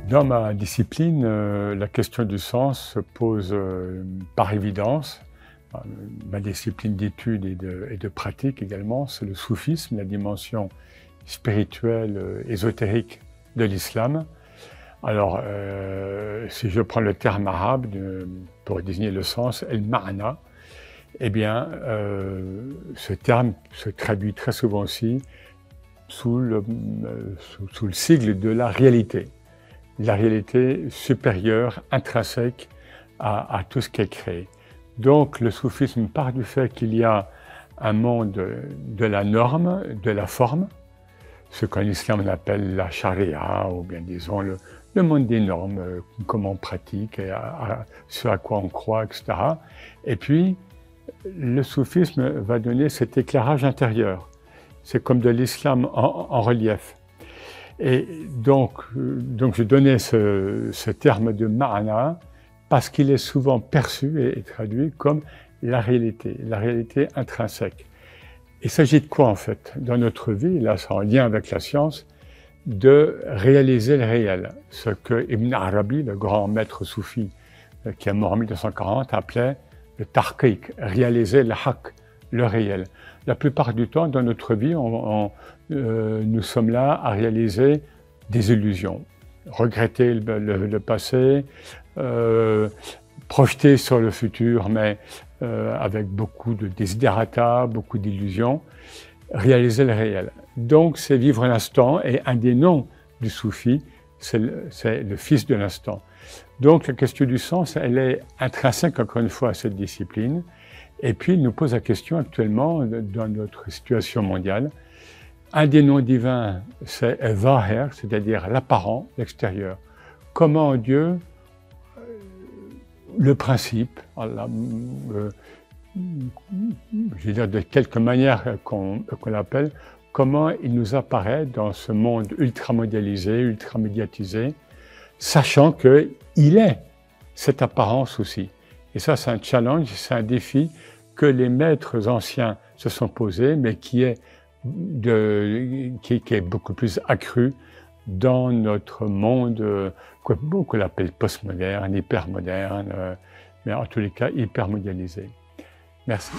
Dans ma discipline, la question du sens se pose par évidence. Ma discipline d'étude et de pratique également, c'est le soufisme, la dimension spirituelle, ésotérique de l'islam. Alors, si je prends le terme arabe pour désigner le sens, el-ma'na, eh bien, ce terme se traduit très souvent aussi sous le sigle de la réalité supérieure, intrinsèque à tout ce qui est créé. Donc le soufisme part du fait qu'il y a un monde de la norme, de la forme, ce qu'en islam on appelle la charia, ou bien disons le monde des normes, comment on pratique, ce à quoi on croit, etc. Et puis le soufisme va donner cet éclairage intérieur. C'est comme de l'islam en relief. Et donc je donnais ce terme de ma'ana parce qu'il est souvent perçu et traduit comme la réalité intrinsèque. Il s'agit de quoi en fait dans notre vie, là c'est en lien avec la science, de réaliser le réel. Ce que Ibn Arabi, le grand maître soufi qui est mort en 1940, appelait le tahqiq, réaliser le haqq, le réel. La plupart du temps, dans notre vie, nous sommes là à réaliser des illusions, regretter le passé, projeter sur le futur, mais avec beaucoup de desiderata, beaucoup d'illusions, réaliser le réel. Donc, c'est vivre l'instant, et un des noms du soufi, c'est le fils de l'instant. Donc, la question du sens, elle est intrinsèque, encore une fois, à cette discipline. Et puis, il nous pose la question actuellement, dans notre situation mondiale, un des noms divins, c'est Zahir, c'est-à-dire l'apparent, l'extérieur. Comment Dieu, le principe, Allah, je veux dire de quelque manière qu'on l'appelle, comment il nous apparaît dans ce monde ultra-mondialisé, ultra-médiatisé, sachant qu'il est cette apparence aussi. Et ça, c'est un challenge, c'est un défi que les maîtres anciens se sont posés, mais qui est beaucoup plus accru dans notre monde, qu'on l'appelle postmoderne, hypermoderne, mais en tous les cas hypermondialisé. Merci.